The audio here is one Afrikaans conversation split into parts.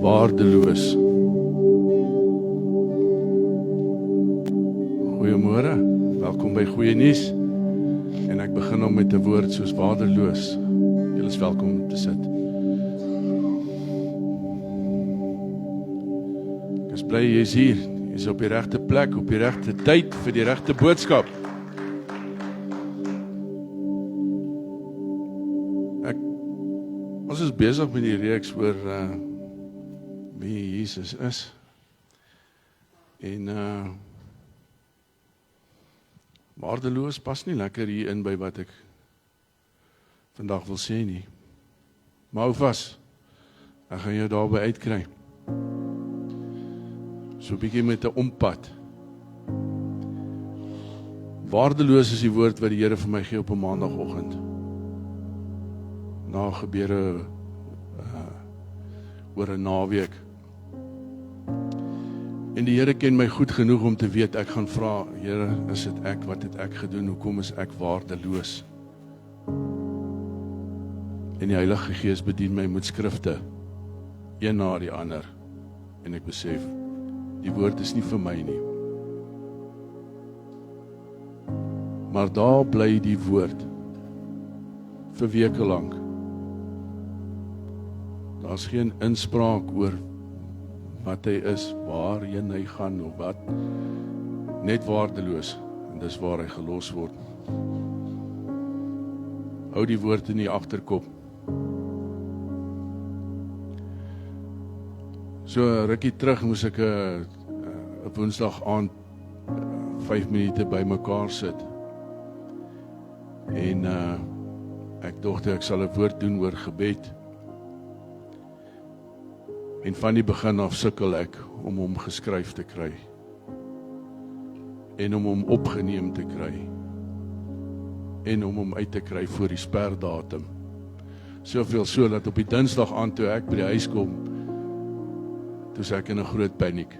waardeloos. Goeiemôre, welkom by Goeie Nuus. En ek begin om met 'n woord soos waardeloos. Julle is welkom om te sit. Ek is bly jy is hier. Jy is op die regte plek, op die regte tyd vir die regte boodskap. Ons is besig met die reeks oor wie Jesus is. En waardeloos pas nie lekker hier in by wat ek vandag wil sê nie. Maar hou vas, ek gaan jou daarby uitkry. So 'n bietjie met 'n ompad. Waardeloos is die woord wat die Here vir my gee op 'n maandagooggend. Na gebeure oor 'n naweek. En die Here ken my goed genoeg om te weet, ek gaan vra, Here, is dit ek, wat het ek gedoen, hoekom is ek waardeloos? En die Heilige Gees bedien my met skrifte, een na die ander, en ek besef, die woord is nie vir my nie. Maar daar bly die woord, vir weke lank. Daar's geen inspraak oor wat hy is, waarheen hy gaan of wat, net waardeloos, en dis waar hy gelos word. Hou die woord in die agterkop. So rukkie terug moes ek 'n Woensdag aand 5 minute by mekaar sit. En ek dink ek sal 'n woord doen oor gebed. En van die begin af sukkel ek om hom geskryf te kry. En om hom opgeneem te kry. En om hom uit te kry voor die sperdatum. Soveel so dat op die Dinsdag aand toe ek by die huis kom, toe sê ek in 'n groot paniek.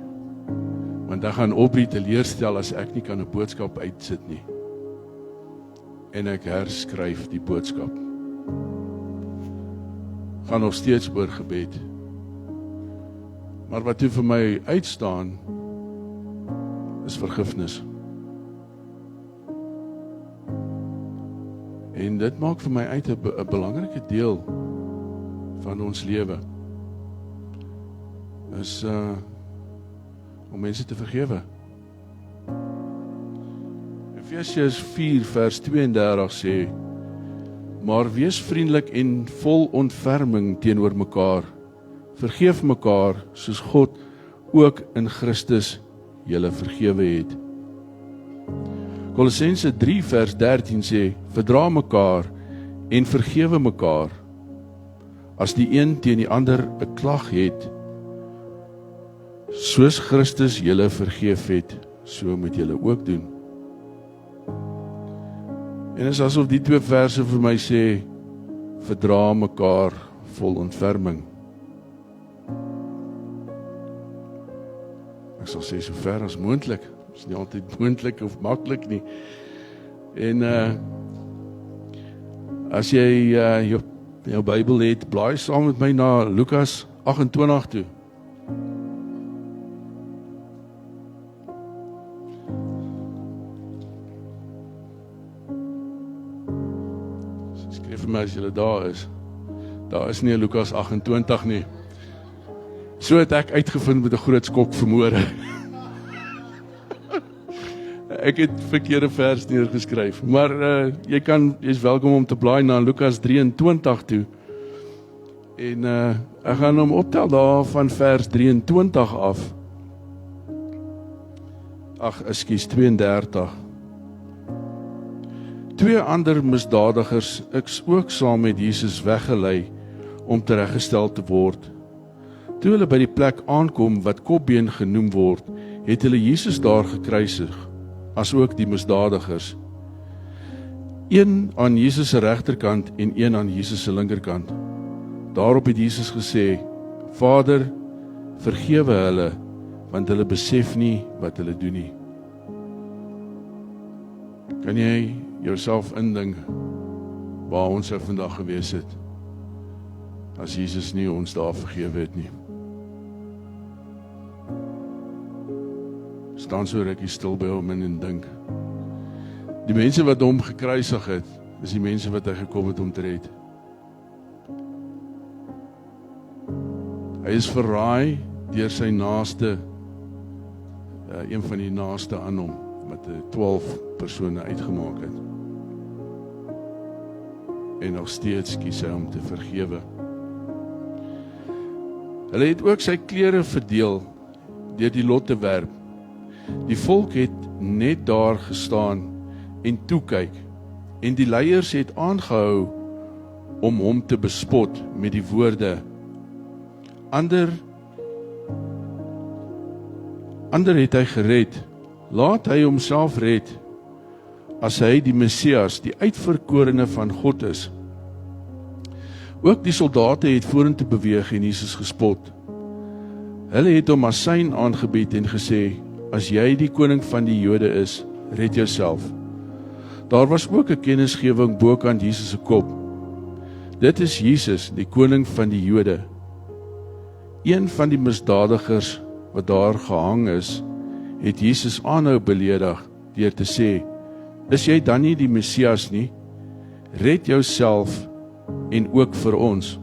Want ek gaan Aubrey teleurstel as ek nie kan 'n boodskap uitsit nie. En ek herskryf die boodskap. Gaan nog steeds oor gebed. Maar wat toe vir my uitstaan, is vergifnis. En dit maak vir my uit 'n belangrike deel van ons lewe. Is om mense te vergewe. Efesiërs 4 vers 32 sê, maar wees vriendelik en vol ontferming teenoor mekaar. Vergeef mekaar, soos God ook in Christus julle vergewe het. Kolossense 3 vers 13 sê, verdra mekaar en vergewe mekaar. As die een teen die ander 'n klag het, soos Christus julle vergeef het, so moet julle ook doen. En is asof die 2 verse vir my sê, verdra mekaar vol ontferming. Ek sal sê so ver as moontlik. Dit is nie altyd moontlik of maklik nie. En as jy jou Bybel het, blaai saam met my na Lukas 28 toe. Skryf vir my as jy daar is. Daar is nie 'n Lukas 28 nie. So het ek uitgevind met 'n groot skok vanmôre. Ek het verkeerde vers neergeskryf, maar jy is welkom om te blaai na Lukas 23 toe. En ek gaan hom optel daar van vers 23 af. 32. 2 ander misdadigers is ook saam met Jesus weggelei om tereggestel te word. Toe hulle by die plek aankom wat Kopbeen genoem word, het hulle Jesus daar gekruisig, as ook die misdadigers. Een aan Jesus se regterkant en een aan Jesus se linkerkant. Daarop het Jesus gesê, Vader, vergewe hulle, want hulle besef nie wat hulle doen nie. Kan jy jouself indink waar ons vandag gewees het, as Jesus nie ons daar vergewe het nie? staan so rukkie stil by hom en dink. Die mense wat hom gekruisig het, is die mense wat hy gekom het om te red. Hy is verraai deur sy naaste, een van die naaste aan hom, wat 12 persone uitgemaak het. En nog steeds kies hy om te vergewe. Hulle het ook sy klere verdeel deur die lot te werp. Die volk het net daar gestaan en toe kyk, en die leiers het aangehou om hom te bespot met die woorde: Ander het hy gered, laat hy homself red, as hy die Messias, die uitverkorene van God is. Ook die soldate het vorentoe beweeg en Jesus gespot. Hulle het hom as sein aangebied en gesê: As jy die koning van die Jode is, red jouself. Daar was ook 'n kennisgewing bokant Jesus se kop. Dit is Jesus, die koning van die Jode. Een van die misdadigers wat daar gehang is, het Jesus aanhou beledig deur te sê: Is jy dan nie die Messias nie? Red jouself en ook vir ons.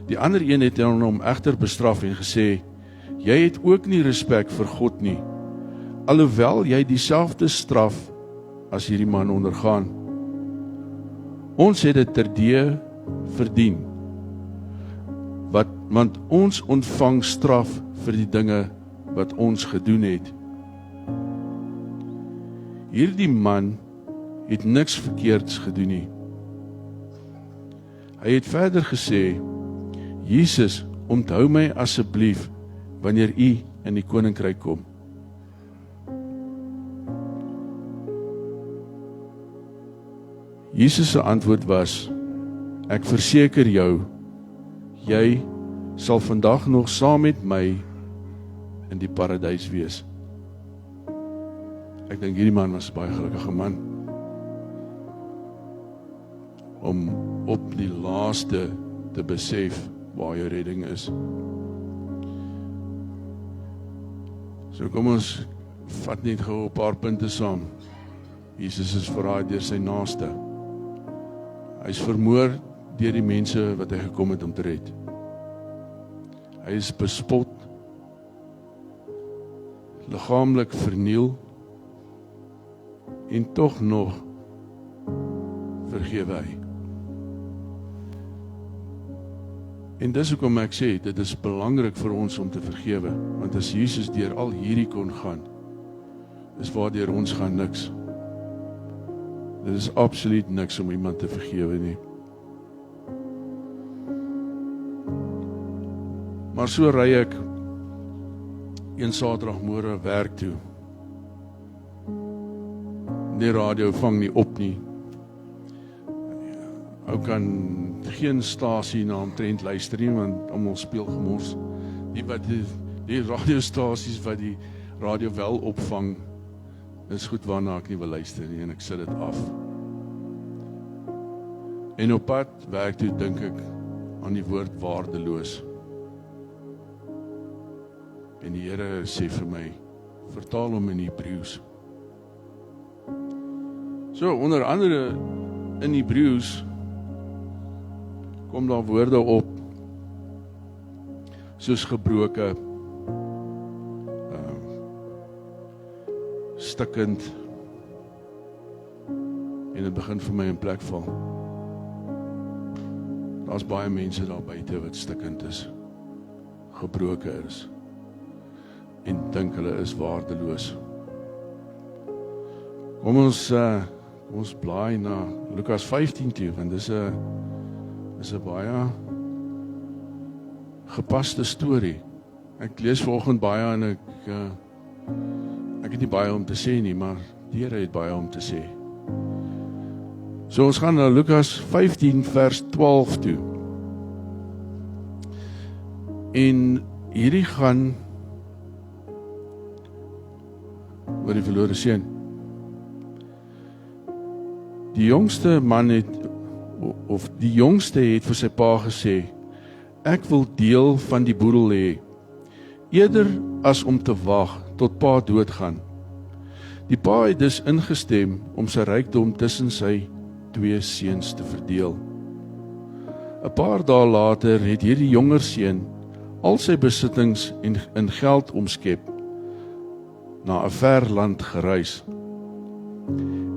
Die ander een het hom egter bestraf en gesê: Jy het ook nie respek vir God nie, alhoewel jy dieselfde straf as hierdie man ondergaan. Ons het dit terdee verdien, want ons ontvang straf vir die dinge wat ons gedoen het. Hierdie man het niks verkeerds gedoen nie. Hy het verder gesê: Jesus, onthou my asseblief wanneer u in die koninkryk kom. Jesus se antwoord was: Ek verseker jou, jy sal vandag nog saam met my in die paradys wees. Ek dink hierdie man was 'n baie gelukkige man, om op die laaste te besef waar jou redding is. So kom ons vat net gou 'n paar punte saam. Jesus is verraai deur sy naaste. Hy is vermoor deur die mense wat hy gekom het om te red. Hy is bespot, liggaamlik verniel, en tog nog vergewe hy. En dis hoekom ek sê, dit is belangrik vir ons om te vergewe, want as Jesus deur al hierdie kon gaan, is waardeur ons gaan niks. Dit is absoluut niks om iemand te vergewe nie. Maar so ry ek een Saterdagmôre werk toe. Die radio vang nie op nie. Ou kan geen stasie na omtrent luister nie, want almal speel gemors. Die radiostasies wat die radio wel opvang, is goed waarna ek nie wil luister nie, en ek sit dit af. En op pad werk toe dink ek aan die woord waardeloos. En die Here sê vir my, vertaal hom in Hebreëus. So, onder andere in Hebreëus kom daar woorde op soos gebroke, stikkend, en dit begin vir my in plek val. Daar's baie mense daar buite wat stikkend is, gebroke is, en dink hulle is waardeloos. Kom ons blaai na Lukas 15 toe, want dis 'n baie gepaste storie. Ek lees vanoggend baie en ek het nie baie om te sê nie, maar die Here het baie om te sê. So ons gaan na Lukas 15 vers 12 toe. En hierdie gaan oor die verlore seun. Die jongste man het vir sy pa gesê, ek wil deel van die boedel hê, eerder as om te wag tot pa doodgaan. Die pa het dus ingestem om sy rykdom tussen sy 2 seuns te verdeel. 'n Paar dae later het hierdie jonger seun al sy besittings in geld omskep, na 'n ver land gereis,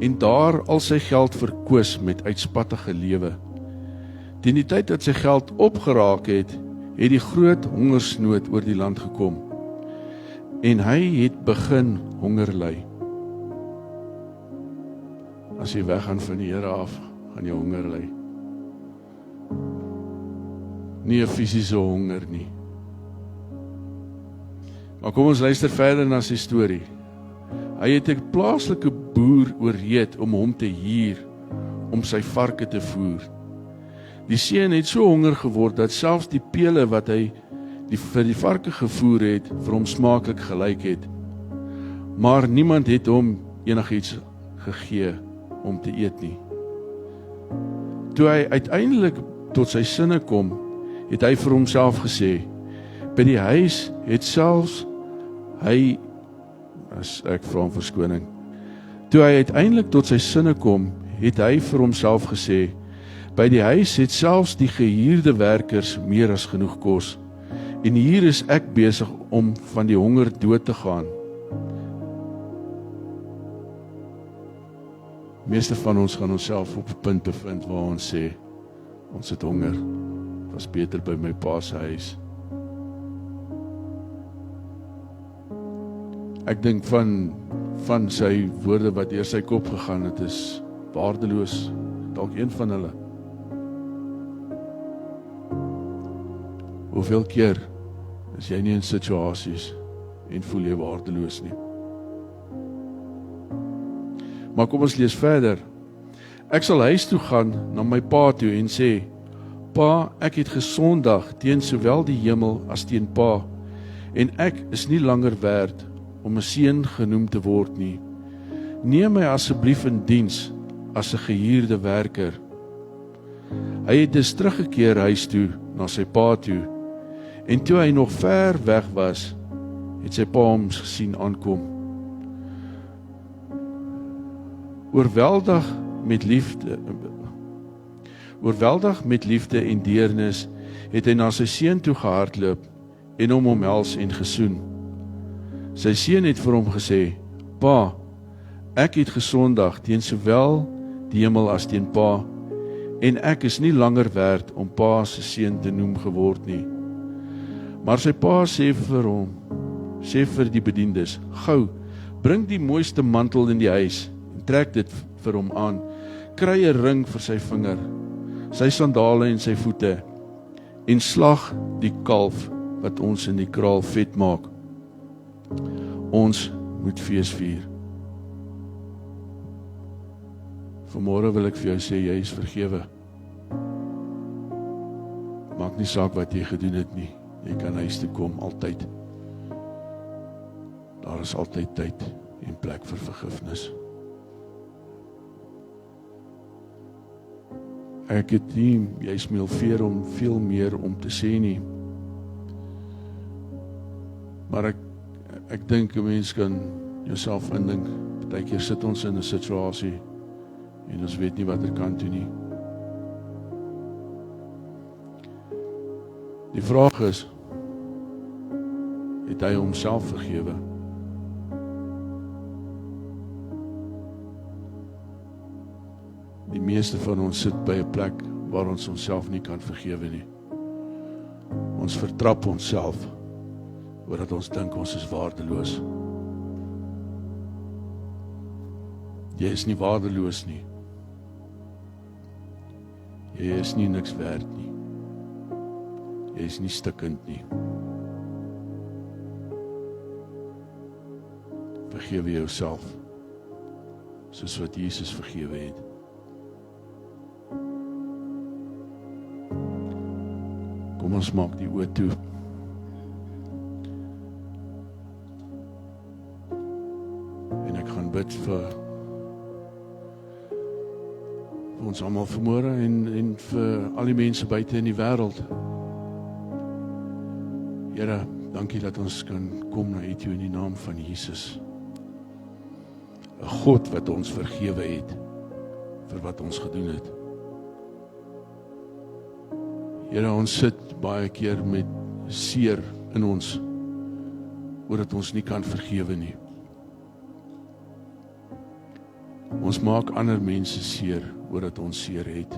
en daar al sy geld verkwis met uitspattige lewe. Teen die tyd dat sy geld opgeraak het, het die groot hongersnood oor die land gekom, en hy het begin honger ly. As jy weggaan van die Here af, gaan jy honger ly. Nie 'n fisiese honger nie. Maar kom ons luister verder na sy storie. Hy het 'n plaaslike boer oorreed om hom te huur, om sy varke te voer. Die seun het so honger geword, dat selfs die pele wat hy vir die varke gevoer het, vir hom smaaklik gelyk het. Maar niemand het hom enigiets gegee om te eet nie. Toe hy uiteindelik tot sy sinne kom, het hy vir homself gesê, by die huis het selfs hy, as ek vra om verskoning, toe hy uiteindelik tot sy sinne kom, het hy vir homself gesê, by die huis het selfs die gehuurde werkers meer as genoeg kos, en hier is ek besig om van die honger dood te gaan. Meeste van ons gaan onsself op 'n punt bevind waar ons sê, ons het honger, het was beter by my pa se huis. Ek dink van sy woorde wat deur sy kop gegaan het, is waardeloos, dalk een van hulle. Hoeveel keer is jy nie in situasies en voel jy waardeloos nie? Maar kom ons lees verder. Ek sal huis toe gaan na my pa toe en sê, Pa, ek het gesondig teen sowel die hemel as teen pa, en ek is nie langer werd om 'n seun genoem te word nie. Neem my asseblief in diens as 'n gehuurde werker. Hy het dus teruggekeer huis toe, na sy pa toe, en toe hy nog ver weg was, het sy pa hom gesien aankom. Oorweldig met liefde en deernis, het hy na sy seun toe gehardloop en hom omhels en gesoen. Sy seun het vir hom gesê, Pa, ek het gesondig teen sowel die hemel as teen pa, en ek is nie langer werd om pa se seun te noem geword nie. Maar sy pa sê vir die bediendes, Gou, bring die mooiste mantel in die huis, en trek dit vir hom aan, kry 'n ring vir sy vinger, sy sandale en sy voete, en slag die kalf wat ons in die kraal vet maak. Ons moet fees vier. Vanmôre wil ek vir jou sê, jy is vergewe. Maak nie saak wat jy gedoen het nie. Jy kan huis toe kom, altyd. Daar is altyd tyd en plek vir vergifnis. Ek het nie, jy smeelveer om veel meer om te sê nie. Maar ek dink 'n mens kan jouself indink, partykeer sit ons in 'n situasie en ons weet nie wat er kan doen nie. Die vraag is, het hy homself vergewe? Die meeste van ons sit by 'n plek waar ons onsself nie kan vergewe nie. Ons vertrap onsself omdat ons dink ons is waardeloos. Jy is nie waardeloos nie. Jy is nie niks werd nie. Jy is nie stikkend nie. Vergewe jouself, soos wat Jesus vergewe het. Kom ons maak die oë toe. En ek gaan bid vir ons almal vanmôre en vir al die mense buite in die wêreld. Here, Dankie dat ons kan kom na U toe in die naam van Jesus. 'n God wat ons vergewe het vir wat ons gedoen het. Here, ons sit baie keer met seer in ons, oordat ons nie kan vergewe nie. Ons maak ander mense seer, oordat ons seer het.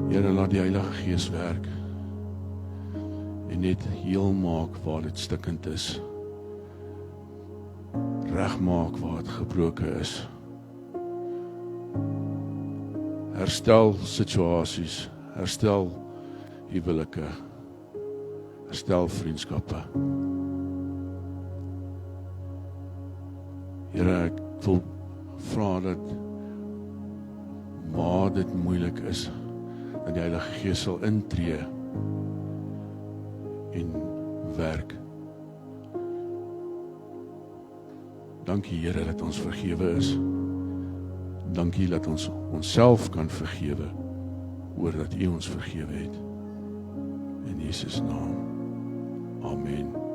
Here, laat die Heilige Gees werk, en net heel maak waar dit stikkend is, regmaak waar het gebroken is, herstel situasies, herstel huwelike, herstel vriendskappe. Here, ek wil vra dat waar dit moeilik is, dat die Heilige Gees sal intree en werk. Dankie Here dat ons vergewe is. Dankie dat ons onsself kan vergewe, oor dat U ons vergewe het. In Jesus naam. Amen.